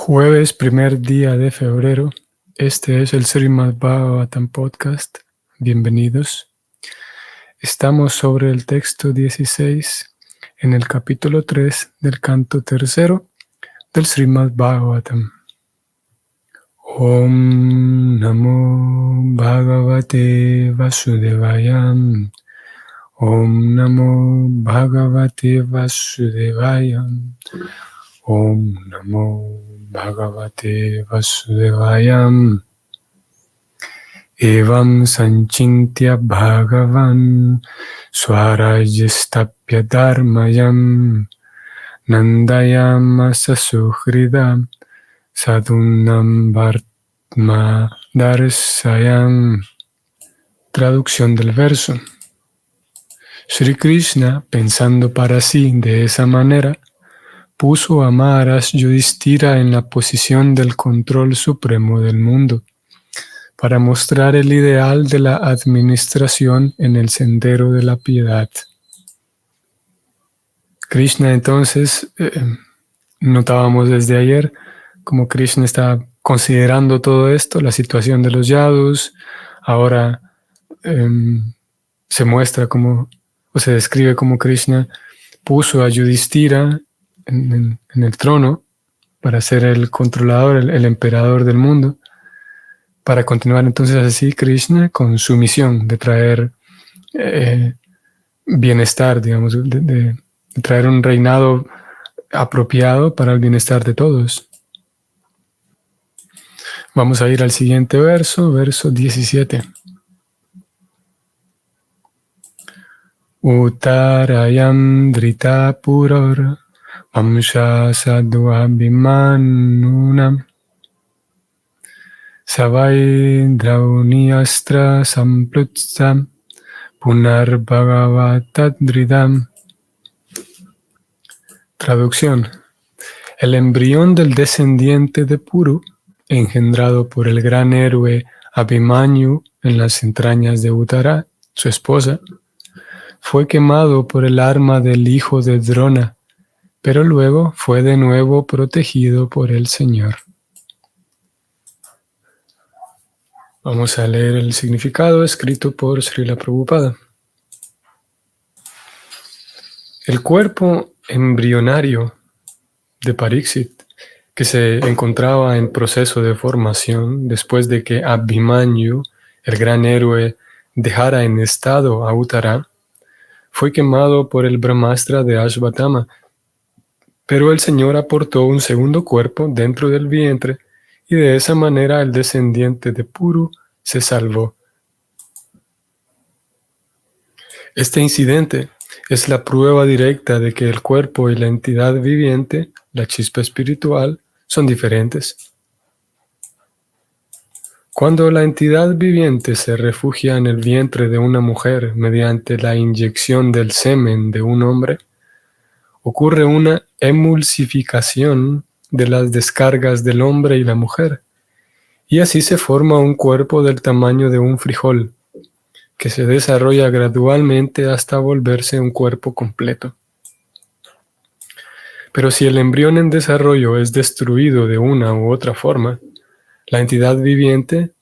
Jueves, primer día de febrero. Este es el Srimad Bhagavatam Podcast. Bienvenidos. Estamos sobre el texto 16 en el capítulo 3 del canto tercero del Srimad Bhagavatam. Om Namo Bhagavate Vasudevaya. Om Namo Bhagavate Vasudevaya. Om Namo Bhagavate Vasudevaya. Evam sanchintya Bhagavan Swarajistapya Dharmayam Nandayamasa Suhrida Sadhunam Vartma Darsayam. Traducción del verso. Sri Krishna, pensando para sí de esa manera, puso a Maharaj Yudhishthira en la posición del control supremo del mundo, para mostrar el ideal de la administración en el sendero de la piedad. Krishna entonces, notábamos desde ayer, como Krishna está considerando todo esto, la situación de los yadus, ahora se muestra como, o se describe como Krishna puso a Yudhishthira en el trono para ser el controlador, el emperador del mundo, para continuar entonces así Krishna con su misión de traer bienestar, digamos, de traer un reinado apropiado para el bienestar de todos. Vamos a ir al siguiente verso, verso 17. Uttarayam drita puror Amsha sadhu abhimanunam Savai drauni astra samplutsam Punar bhagavatadridam. Traducción. El embrión del descendiente de Puru, engendrado por el gran héroe Abhimanyu en las entrañas de Uttara, su esposa, fue quemado por el arma del hijo de Drona, pero luego fue de nuevo protegido por el Señor. Vamos a leer el significado escrito por Srila Prabhupada. El cuerpo embrionario de Pariksit, que se encontraba en proceso de formación después de que Abhimanyu, el gran héroe, dejara en estado a Uttara, fue quemado por el Brahmastra de Ashvatthama, pero el Señor aportó un segundo cuerpo dentro del vientre y de esa manera el descendiente de Puru se salvó. Este incidente es la prueba directa de que el cuerpo y la entidad viviente, la chispa espiritual, son diferentes. Cuando la entidad viviente se refugia en el vientre de una mujer mediante la inyección del semen de un hombre, ocurre una emulsificación de las descargas del hombre y la mujer, y así se forma un cuerpo del tamaño de un frijol, que se desarrolla gradualmente hasta volverse un cuerpo completo. Pero si el embrión en desarrollo es destruido de una u otra forma, la entidad viviente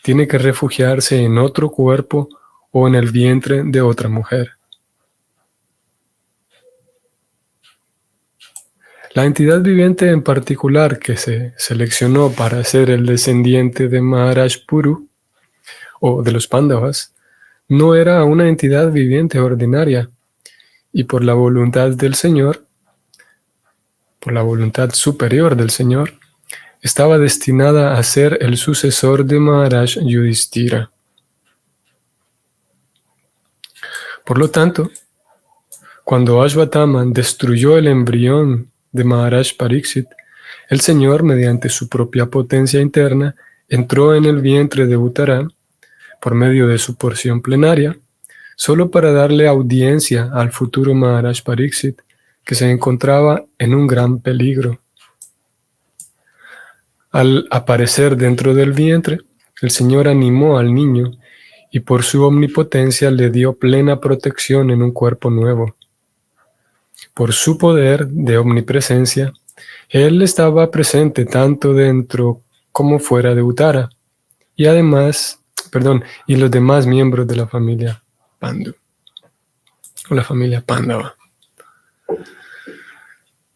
tiene que refugiarse en otro cuerpo o en el vientre de otra mujer. La entidad viviente en particular que se seleccionó para ser el descendiente de Maharaj Puru o de los Pándavas no era una entidad viviente ordinaria y por la voluntad del Señor, por la voluntad superior del Señor, estaba destinada a ser el sucesor de Maharaj Yudhishthira. Por lo tanto, cuando Ashvatthama destruyó el embrión de Maharaj Pariksit, el Señor, mediante su propia potencia interna, entró en el vientre de Uttara por medio de su porción plenaria, solo para darle audiencia al futuro Maharaj Pariksit, que se encontraba en un gran peligro. Al aparecer dentro del vientre, el Señor animó al niño y por su omnipotencia le dio plena protección en un cuerpo nuevo. Por su poder de omnipresencia, Él estaba presente tanto dentro como fuera de Uttara, y además, y los demás miembros de la familia Pandu, o la familia Pándava.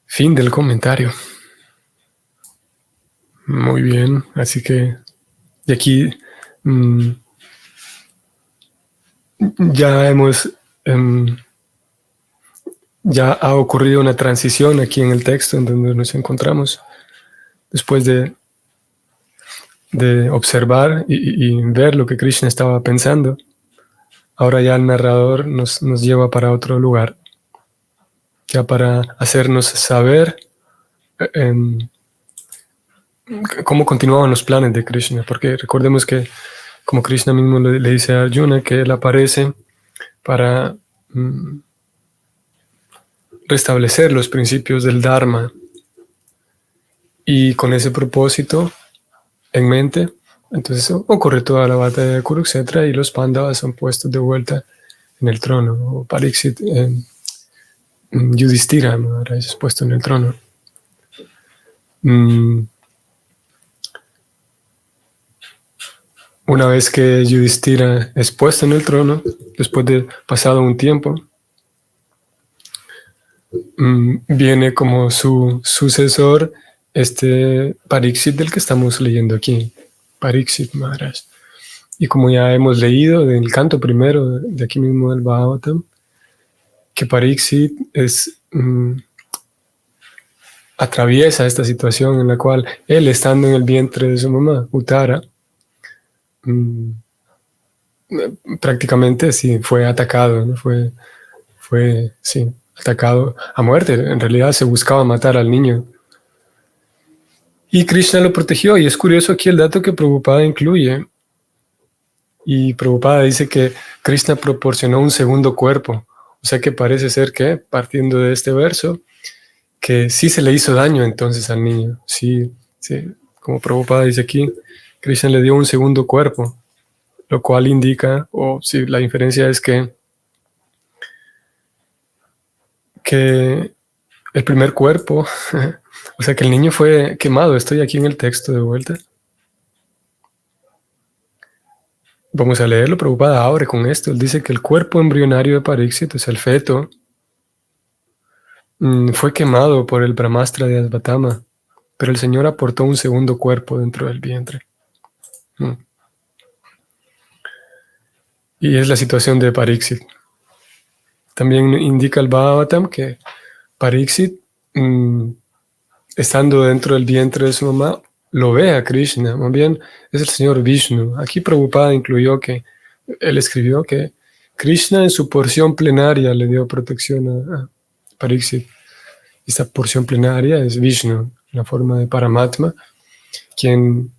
Fin del comentario. Muy bien, así que de aquí ya hemos, ya ha ocurrido una transición aquí en el texto en donde nos encontramos, después de observar y ver lo que Krishna estaba pensando. Ahora ya el narrador nos lleva para otro lugar, ya para hacernos saber cómo continuaban los planes de Krishna, porque recordemos que, como Krishna mismo le dice a Arjuna, que él aparece para restablecer los principios del Dharma, y con ese propósito en mente, entonces ocurre toda la batalla de Kurukshetra y los Pandavas son puestos de vuelta en el trono, o Pariksit, Yudhishthira Maharaj es puesto en el trono. Una vez que Yudhishthira es puesto en el trono, después de pasado un tiempo, viene como su sucesor Pariksit del que estamos leyendo aquí, Pariksit Maharaj. Y como ya hemos leído en el canto primero de aquí mismo del Bhagavatam, que Pariksit atraviesa esta situación en la cual él, estando en el vientre de su mamá, Uttara, prácticamente sí fue atacado, ¿no? Fue atacado a muerte. En realidad se buscaba matar al niño. Y Krishna lo protegió. Y es curioso aquí el dato que Prabhupada incluye. Y Prabhupada dice que Krishna proporcionó un segundo cuerpo. O sea que parece ser que, partiendo de este verso, que sí se le hizo daño entonces al niño. Sí, como Prabhupada dice aquí, Krishna le dio un segundo cuerpo, lo cual indica, o si la inferencia es que el primer cuerpo, o sea que el niño fue quemado. Estoy aquí en el texto de vuelta. Vamos a leerlo. Prabhupada abre con esto. Él dice que el cuerpo embrionario de Pariksit, o sea, el feto, fue quemado por el Brahmastra de Asvatthama, pero el Señor aportó un segundo cuerpo dentro del vientre. Y es la situación de Pariksit. También indica el Bhagavatam que Pariksit, estando dentro del vientre de su mamá, lo ve a Krishna. Más bien es el Señor Vishnu. Aquí Prabhupada incluyó que él escribió que Krishna en su porción plenaria le dio protección a Pariksit. Esta porción plenaria es Vishnu, la forma de Paramatma, quien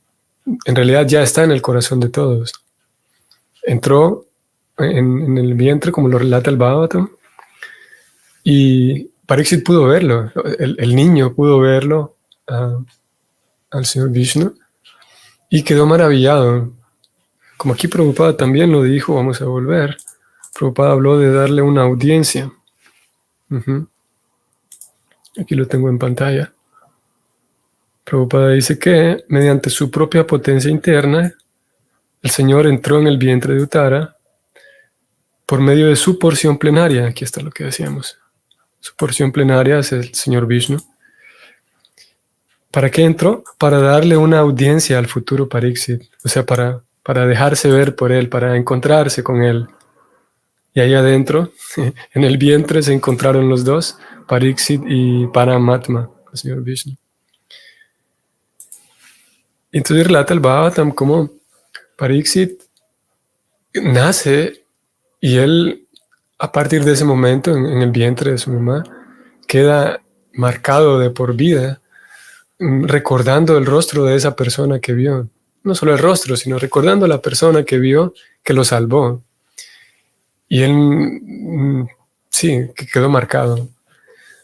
en realidad ya está en el corazón de todos. Entró en el vientre, como lo relata el Bhagavatam, y Pariksit pudo verlo, el niño pudo verlo al Señor Vishnu y quedó maravillado. Como aquí Prabhupada también lo dijo, vamos a volver. Prabhupada habló de darle una audiencia. Aquí lo tengo en pantalla. Prabhupada dice que mediante su propia potencia interna, el Señor entró en el vientre de Uttara por medio de su porción plenaria. Aquí está lo que decíamos. Su porción plenaria es el Señor Vishnu. ¿Para qué entró? Para darle una audiencia al futuro Pariksit. O sea, para dejarse ver por él, para encontrarse con él. Y ahí adentro, en el vientre, se encontraron los dos, Pariksit y Paramatma, el Señor Vishnu. Entonces relata el Bhagavatam como Pariksit nace y él, a partir de ese momento, en el vientre de su mamá, queda marcado de por vida, recordando el rostro de esa persona que vio. No solo el rostro, sino recordando a la persona que vio que lo salvó. Y él, que quedó marcado.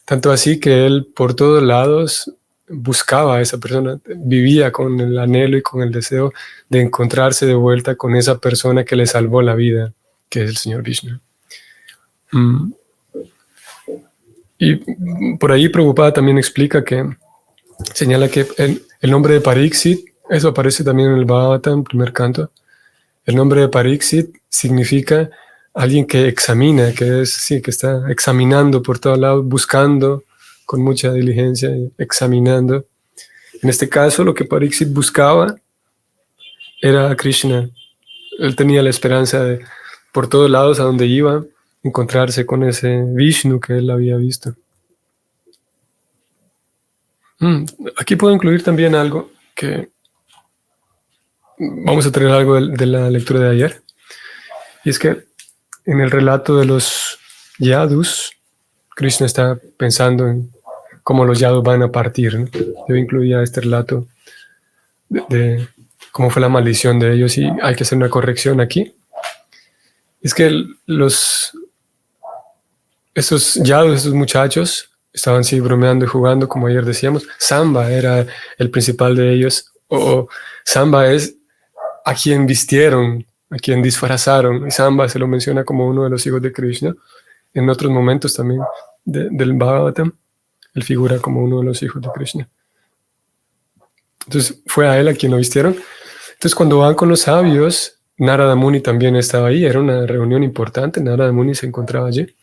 Tanto así que él por todos lados buscaba a esa persona, vivía con el anhelo y con el deseo de encontrarse de vuelta con esa persona que le salvó la vida, que es el Señor Vishnu. Y por ahí Prabhupada también explica que señala que el nombre de Pariksit, eso aparece también en el Bhagavatam, primer canto. El nombre de Pariksit significa alguien que examina, que es, sí, que está examinando por todos lados, buscando con mucha diligencia, examinando. En este caso, lo que Pariksit buscaba era a Krishna. Él tenía la esperanza de, por todos lados a donde iba, encontrarse con ese Vishnu que él había visto. Aquí puedo incluir también algo que vamos a traer algo de la lectura de ayer. Y es que en el relato de los yadus, Krishna está pensando en cómo los yadus van a partir, ¿no? Yo incluía este relato de cómo fue la maldición de ellos y hay que hacer una corrección aquí. Es que esos yadus, esos muchachos, estaban sí bromeando y jugando, como ayer decíamos. Samba era el principal de ellos, o Samba es a quien vistieron, a quien disfrazaron, y Samba se lo menciona como uno de los hijos de Krishna. En otros momentos también del Bhagavatam, él figura como uno de los hijos de Krishna. Entonces fue a él a quien lo vistieron. Entonces cuando van con los sabios, Narada Muni también estaba ahí, era una reunión importante, Narada Muni se encontraba allí.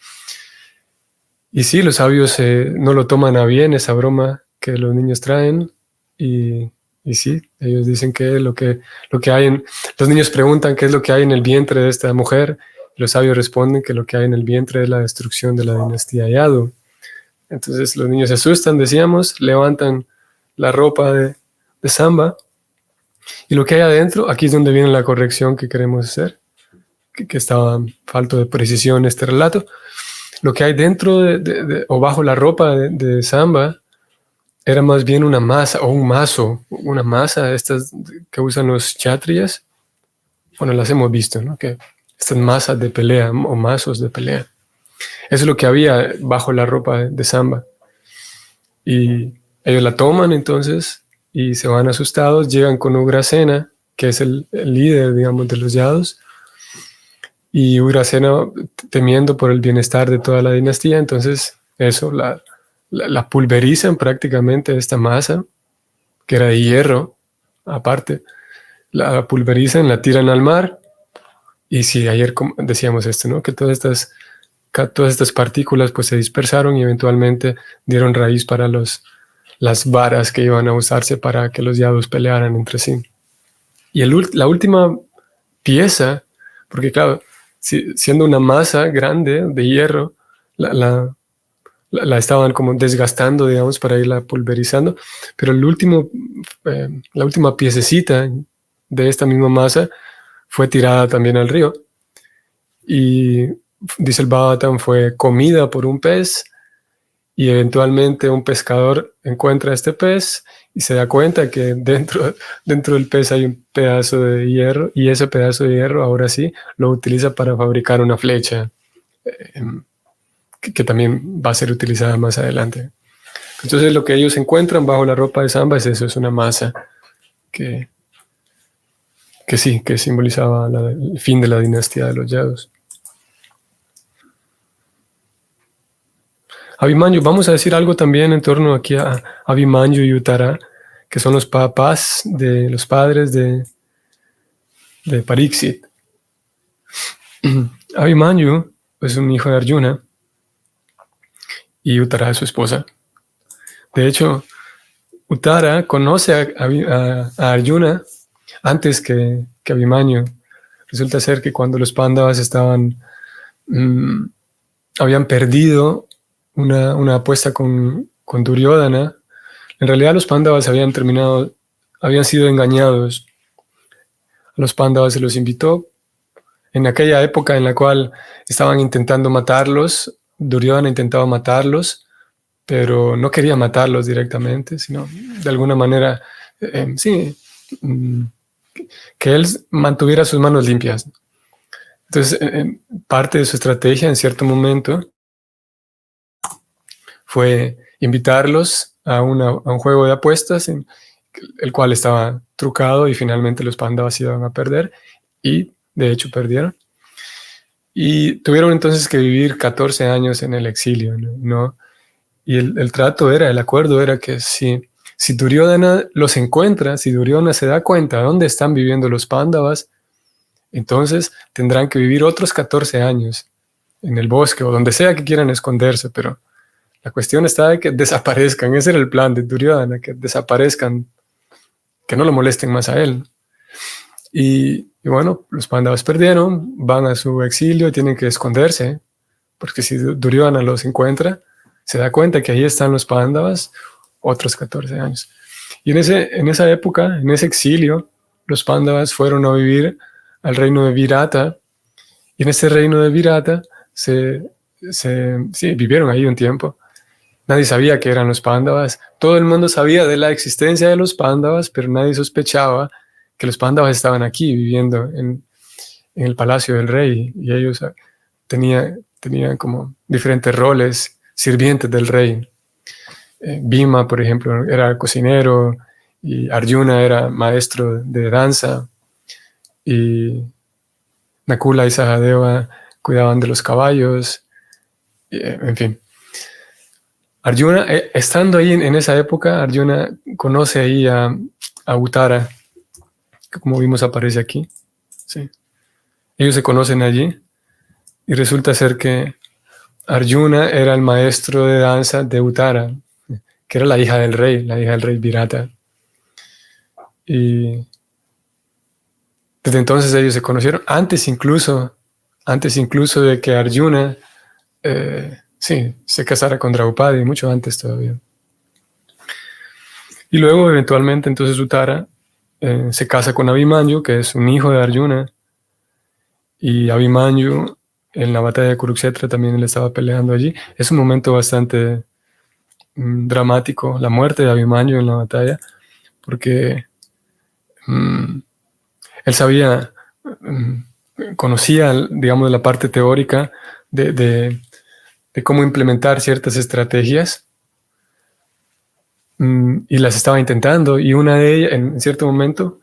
Y sí, los sabios no lo toman a bien, esa broma que los niños traen, y sí, ellos dicen que lo que hay los niños preguntan qué es lo que hay en el vientre de esta mujer, y los sabios responden que lo que hay en el vientre es la destrucción de la dinastía Yadu. Entonces los niños se asustan, decíamos, levantan la ropa de Samba, y lo que hay adentro, aquí es donde viene la corrección que queremos hacer, que estaba falto de precisión este relato. Lo que hay dentro o bajo la ropa de Samba era más bien una masa o un mazo, una masa, estas que usan los kshatriyas. Bueno, las hemos visto, ¿no? Que estas masas de pelea o mazos de pelea. Eso es lo que había bajo la ropa de Samba. Y ellos la toman entonces y se van asustados, llegan con Ugrasena, que es el líder, digamos, de los yadus. Y Ugrasena, temiendo por el bienestar de toda la dinastía, entonces eso, la pulverizan prácticamente, esta masa, que era de hierro, aparte, la pulverizan, la tiran al mar, y sí, ayer decíamos esto, ¿no? Que todas estas partículas pues se dispersaron y eventualmente dieron raíz para las varas que iban a usarse para que los yadus pelearan entre sí. Y la última pieza, porque claro, siendo una masa grande de hierro, la estaban como desgastando, digamos, para irla pulverizando, pero la última piececita de esta misma masa fue tirada también al río. Y dice el Bhagavatam, fue comida por un pez, y eventualmente un pescador encuentra este pez y se da cuenta que dentro del pez hay un pedazo de hierro, y ese pedazo de hierro ahora sí lo utiliza para fabricar una flecha que también va a ser utilizada más adelante. Entonces lo que ellos encuentran bajo la ropa de Samba es eso, es una masa que sí, que simbolizaba el fin de la dinastía de los Yadus. Abhimanyu, vamos a decir algo también en torno aquí a Abhimanyu y Uttara, que son los papás de los padres de Pariksit. Abhimanyu es un hijo de Arjuna y Uttara es su esposa. De hecho, Uttara conoce a Arjuna antes que Abhimanyu. Resulta ser que cuando los Pándavas habían perdido una apuesta con Duryodhana, en realidad los Pándavas habían sido engañados. A los Pándavas se los invitó en aquella época en la cual estaban intentando matarlos. Duryodhana intentaba matarlos, pero no quería matarlos directamente, sino de alguna manera, que él mantuviera sus manos limpias. Entonces, parte de su estrategia en cierto momento fue invitarlos a un juego de apuestas, el cual estaba trucado, y finalmente los Pándavas iban a perder, y de hecho perdieron. Y tuvieron entonces que vivir 14 años en el exilio, ¿no? Y el acuerdo era que si si Duryodhana los encuentra, si Duryodhana se da cuenta de dónde están viviendo los Pándavas, entonces tendrán que vivir otros 14 años en el bosque o donde sea que quieran esconderse, pero la cuestión está de que desaparezcan. Ese era el plan de Duryodhana, que desaparezcan, que no lo molesten más a él. Y bueno, los Pándavas perdieron, van a su exilio, tienen que esconderse, porque si Duryodhana los encuentra, se da cuenta que ahí están los Pándavas, otros 14 años. Y en esa época, en ese exilio, los Pándavas fueron a vivir al reino de Virata, y en ese reino de Virata sí, vivieron ahí un tiempo. Nadie sabía que eran los Pándavas. Todo el mundo sabía de la existencia de los Pándavas, pero nadie sospechaba que los Pándavas estaban aquí viviendo en el palacio del rey, y ellos tenían como diferentes roles, sirvientes del rey. Bhima, por ejemplo, era cocinero, y Arjuna era maestro de danza, y Nakula y Sahadeva cuidaban de los caballos, en fin. Arjuna, estando ahí en esa época, Arjuna conoce ahí a Uttara, que como vimos aparece aquí. Sí. Ellos se conocen allí, y resulta ser que Arjuna era el maestro de danza de Uttara, que era la hija del rey Virata. Y desde entonces ellos se conocieron, antes incluso de que Arjuna se casara con Draupadi, mucho antes todavía. Y luego eventualmente entonces Uttara se casa con Abhimanyu, que es un hijo de Arjuna, y Abhimanyu en la batalla de Kurukshetra también él estaba peleando allí. Es un momento bastante dramático, la muerte de Abhimanyu en la batalla, porque él sabía, conocía, digamos, la parte teórica de cómo implementar ciertas estrategias, y las estaba intentando, y una de ellas, en cierto momento,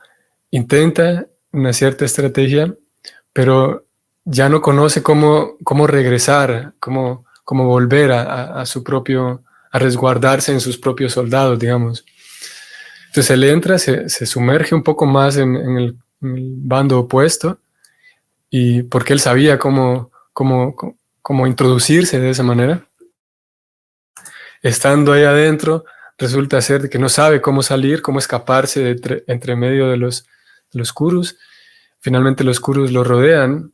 intenta una cierta estrategia, pero ya no conoce cómo regresar, cómo volver a su propio, a resguardarse en sus propios soldados, digamos. Entonces él entra, se sumerge un poco más en el bando opuesto, y porque él sabía cómo introducirse de esa manera. Estando ahí adentro, resulta ser que no sabe cómo salir, cómo escaparse entre medio de los Kurus. Finalmente los Kurus lo rodean,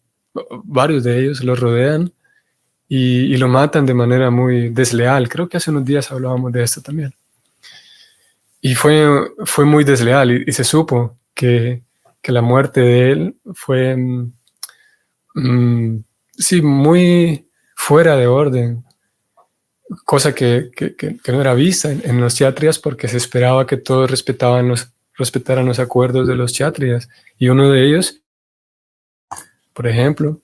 varios de ellos lo rodean, y lo matan de manera muy desleal. Creo que hace unos días hablábamos de esto también. Y fue muy desleal, y se supo que la muerte de él fue muy fuera de orden, cosa que no era vista en los kshatriyas, porque se esperaba que todos respetaran los acuerdos de los kshatriyas. Y uno de ellos, por ejemplo,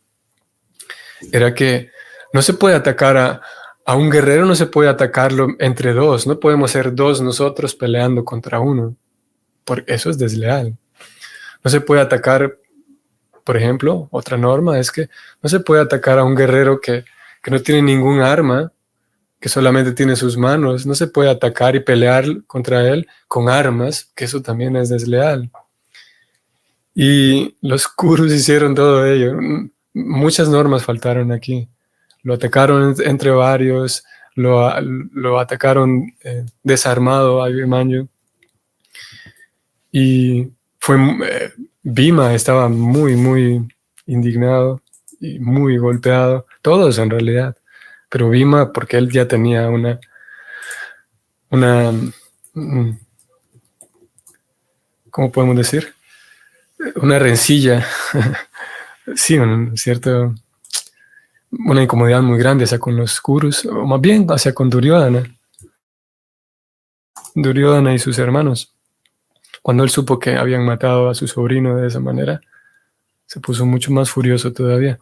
era que no se puede atacar a un guerrero, no se puede atacarlo entre dos. No podemos ser dos nosotros peleando contra uno, porque eso es desleal. No se puede atacar, por ejemplo, otra norma es que no se puede atacar a un guerrero que no tiene ningún arma, que solamente tiene sus manos. No se puede atacar y pelear contra él con armas, que eso también es desleal. Y los Kurus hicieron todo ello. Muchas normas faltaron aquí. Lo atacaron entre varios, lo atacaron desarmado a Abhimanyu. Y Bhima estaba muy, muy indignado y muy golpeado. Todos en realidad. Pero Bhima, porque él ya tenía una ¿cómo podemos decir? Una rencilla, sí, una incomodidad muy grande hacia con los Kurus, o más bien hacia con Duryodhana y sus hermanos. Cuando él supo que habían matado a su sobrino de esa manera, se puso mucho más furioso todavía.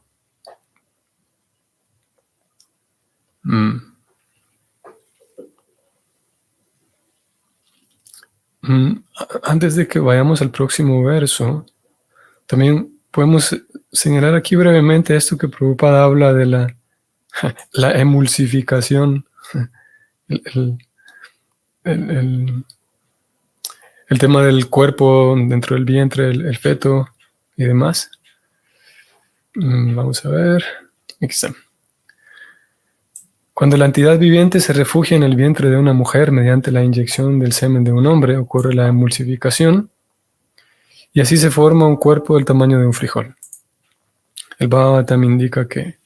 Antes de que vayamos al próximo verso, también podemos señalar aquí brevemente esto que Prabhupada habla de la emulsificación, el tema del cuerpo dentro del vientre, el feto y demás. Vamos a ver. Aquí está. Cuando la entidad viviente se refugia en el vientre de una mujer mediante la inyección del semen de un hombre, ocurre la emulsificación y así se forma un cuerpo del tamaño de un frijol. El Bhagavatam indica que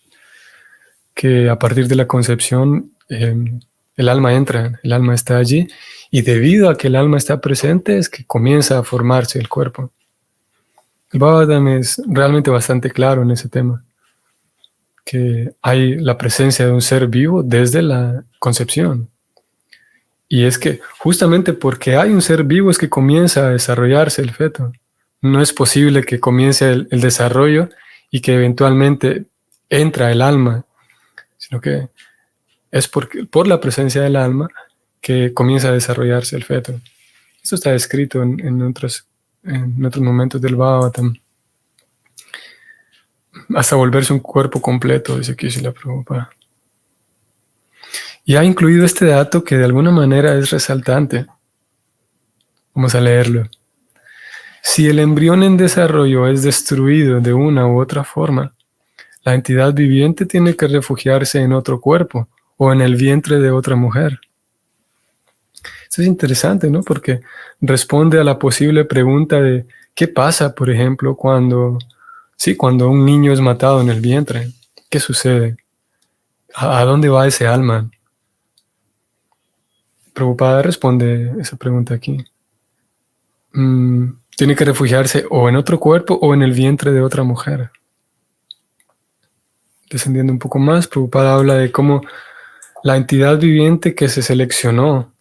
a partir de la concepción el alma entra, el alma está allí y debido a que el alma está presente es que comienza a formarse el cuerpo. El Bhagavatam es realmente bastante claro en ese tema, que hay la presencia de un ser vivo desde la concepción. Y es que justamente porque hay un ser vivo es que comienza a desarrollarse el feto. No es posible que comience el desarrollo y que eventualmente entra el alma, sino que es por la presencia del alma que comienza a desarrollarse el feto. Esto está escrito en otros momentos del Bhagavatam. Hasta volverse un cuerpo completo, dice aquí Srila Prabhupada. Y ha incluido este dato que de alguna manera es resaltante. Vamos a leerlo. Si el embrión en desarrollo es destruido de una u otra forma, la entidad viviente tiene que refugiarse en otro cuerpo o en el vientre de otra mujer. Esto es interesante, ¿no? Porque responde a la posible pregunta de ¿qué pasa, por ejemplo, cuando un niño es matado en el vientre? ¿Qué sucede? ¿A dónde va ese alma? Prabhupada responde esa pregunta aquí. Tiene que refugiarse o en otro cuerpo o en el vientre de otra mujer. Descendiendo un poco más, Prabhupada habla de cómo la entidad viviente que se seleccionó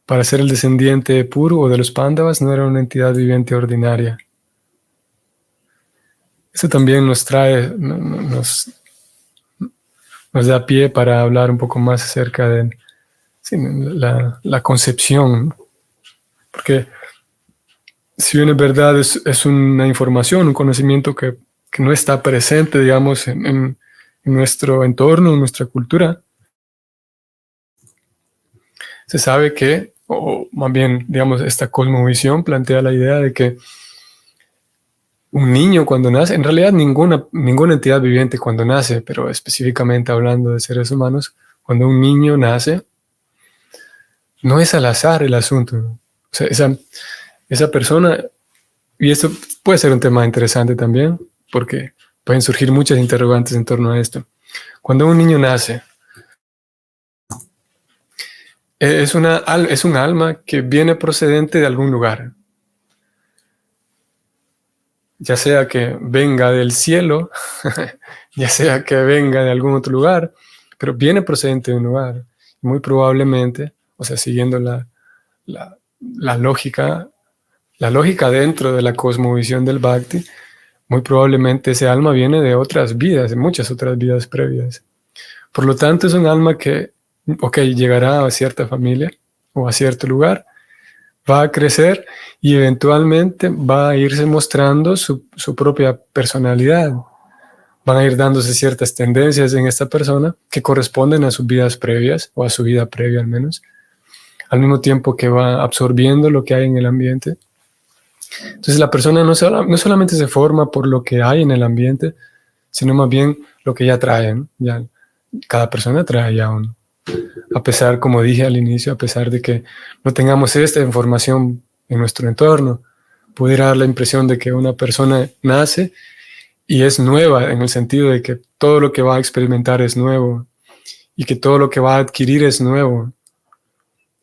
para ser el descendiente puro o de los Pándavas no era una entidad viviente ordinaria. Esto también nos da pie para hablar un poco más acerca de la concepción, porque si bien es verdad es una información, un conocimiento que no está presente, digamos, en nuestro entorno, en nuestra cultura, se sabe que, o más bien, digamos, esta cosmovisión plantea la idea de que un niño cuando nace, en realidad ninguna entidad viviente cuando nace, pero específicamente hablando de seres humanos, cuando un niño nace, no es al azar el asunto. O sea, esa persona, y esto puede ser un tema interesante también, porque pueden surgir muchas interrogantes en torno a esto. Cuando un niño nace, es un alma que viene procedente de algún lugar, ya sea que venga del cielo, ya sea que venga de algún otro lugar, pero viene procedente de un lugar. Muy probablemente, o sea, siguiendo la lógica dentro de la cosmovisión del Bhakti, muy probablemente ese alma viene de otras vidas, de muchas otras vidas previas. Por lo tanto, es un alma que, llegará a cierta familia o a cierto lugar, va a crecer y eventualmente va a irse mostrando su propia personalidad. Van a ir dándose ciertas tendencias en esta persona que corresponden a sus vidas previas, o a su vida previa al menos, al mismo tiempo que va absorbiendo lo que hay en el ambiente. Entonces la persona no solamente se forma por lo que hay en el ambiente, sino más bien lo que ya trae, ¿no? Ya, cada persona trae ya uno. A pesar, como dije al inicio, a pesar de que no tengamos esta información en nuestro entorno, pudiera dar la impresión de que una persona nace y es nueva en el sentido de que todo lo que va a experimentar es nuevo y que todo lo que va a adquirir es nuevo.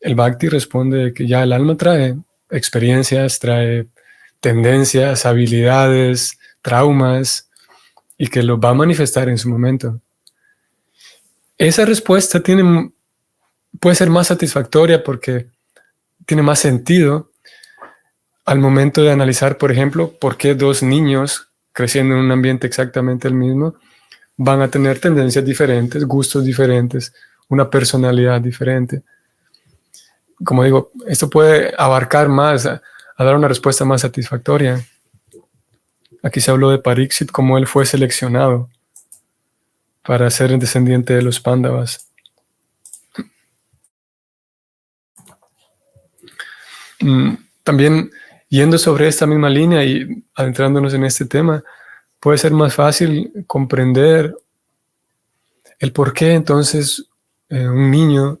El Bhakti responde que ya el alma trae experiencias, trae tendencias, habilidades, traumas y que lo va a manifestar en su momento. Esa respuesta puede ser más satisfactoria porque tiene más sentido al momento de analizar, por ejemplo, por qué dos niños creciendo en un ambiente exactamente el mismo van a tener tendencias diferentes, gustos diferentes, una personalidad diferente. Como digo, esto puede abarcar más, a dar una respuesta más satisfactoria. Aquí se habló de Pariksit, cómo él fue seleccionado para ser el descendiente de los Pándavas. Mm, También yendo sobre esta misma línea y adentrándonos en este tema, puede ser más fácil comprender el por qué entonces un niño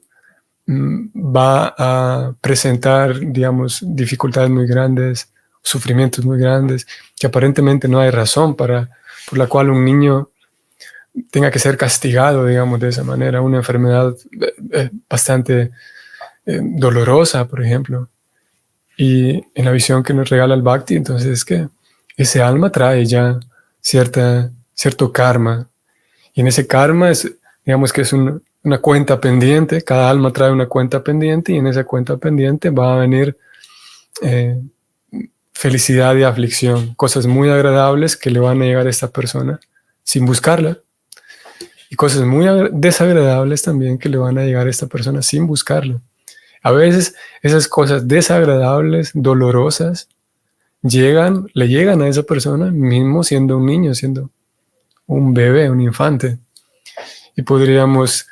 va a presentar, digamos, dificultades muy grandes, sufrimientos muy grandes, que aparentemente no hay razón por la cual un niño tenga que ser castigado, digamos, de esa manera, una enfermedad bastante dolorosa, por ejemplo. Y en la visión que nos regala el Bhakti, entonces es que ese alma trae ya cierto karma. Y en ese karma es, digamos que es una cuenta pendiente, cada alma trae una cuenta pendiente y en esa cuenta pendiente va a venir eh, felicidad y aflicción, cosas muy agradables que le van a llegar a esta persona sin buscarla y cosas muy desagradables también que le van a llegar a esta persona sin buscarlo. A veces esas cosas desagradables, dolorosas, le llegan a esa persona mismo siendo un niño, siendo un bebé, un infante. Y podríamos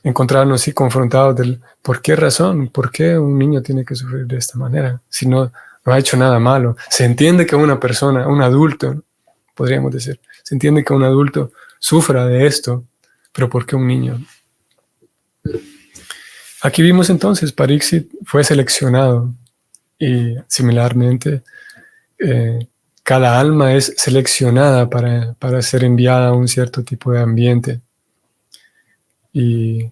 encontrarnos así confrontados del por qué razón, por qué un niño tiene que sufrir de esta manera, si no ha hecho nada malo. Se entiende que una persona, un adulto, ¿no? Podríamos decir, se entiende que un adulto sufra de esto, pero ¿por qué un niño? Aquí vimos entonces, Pariksit fue seleccionado y similarmente cada alma es seleccionada para ser enviada a un cierto tipo de ambiente y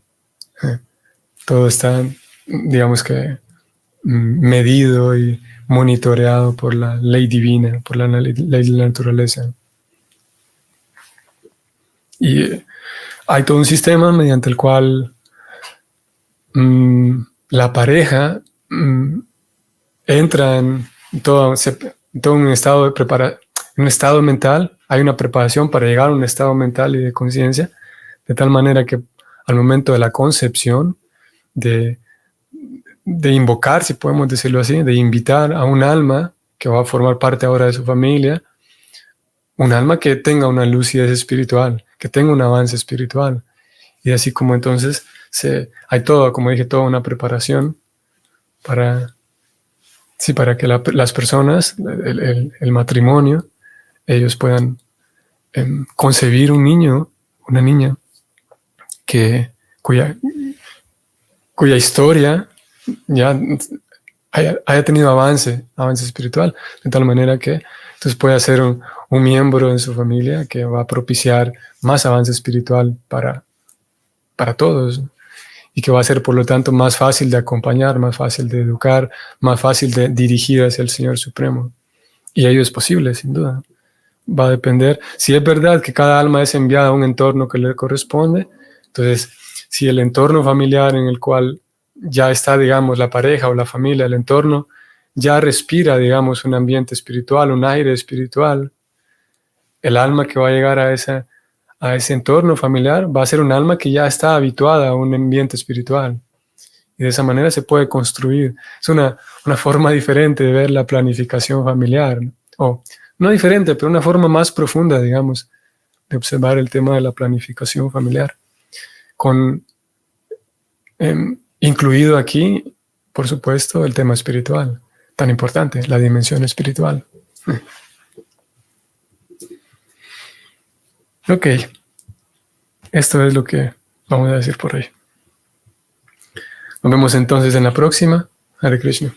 todo está, digamos que, medido y monitoreado por la ley divina, por la ley de la naturaleza. Y hay todo un sistema mediante el cual la pareja entra en todo un estado de preparación, un estado mental, hay una preparación para llegar a un estado mental y de conciencia, de tal manera que al momento de la concepción, de invocar, si podemos decirlo así, de invitar a un alma que va a formar parte ahora de su familia, un alma que tenga una lucidez espiritual, que tenga un avance espiritual. Y así como entonces hay todo, como dije, toda una preparación para que las personas, el matrimonio, ellos puedan concebir un niño, una niña, cuya historia ya haya tenido avance espiritual, de tal manera que entonces pueda ser un miembro en su familia que va a propiciar más avance espiritual para todos y que va a ser por lo tanto más fácil de acompañar, más fácil de educar, más fácil de dirigir hacia el Señor Supremo. Y ello es posible, sin duda. Va a depender, si es verdad que cada alma es enviada a un entorno que le corresponde, entonces si el entorno familiar en el cual ya está, digamos, la pareja o la familia, el entorno, ya respira, digamos, un ambiente espiritual, un aire espiritual, el alma que va a llegar a ese entorno familiar va a ser un alma que ya está habituada a un ambiente espiritual. Y de esa manera se puede construir. Es una forma diferente de ver la planificación familiar, ¿no? O no diferente, pero una forma más profunda, digamos, de observar el tema de la planificación familiar. Incluido aquí, por supuesto, el tema espiritual, tan importante, la dimensión espiritual. Ok, esto es lo que vamos a decir por hoy. Nos vemos entonces en la próxima. Hare Krishna.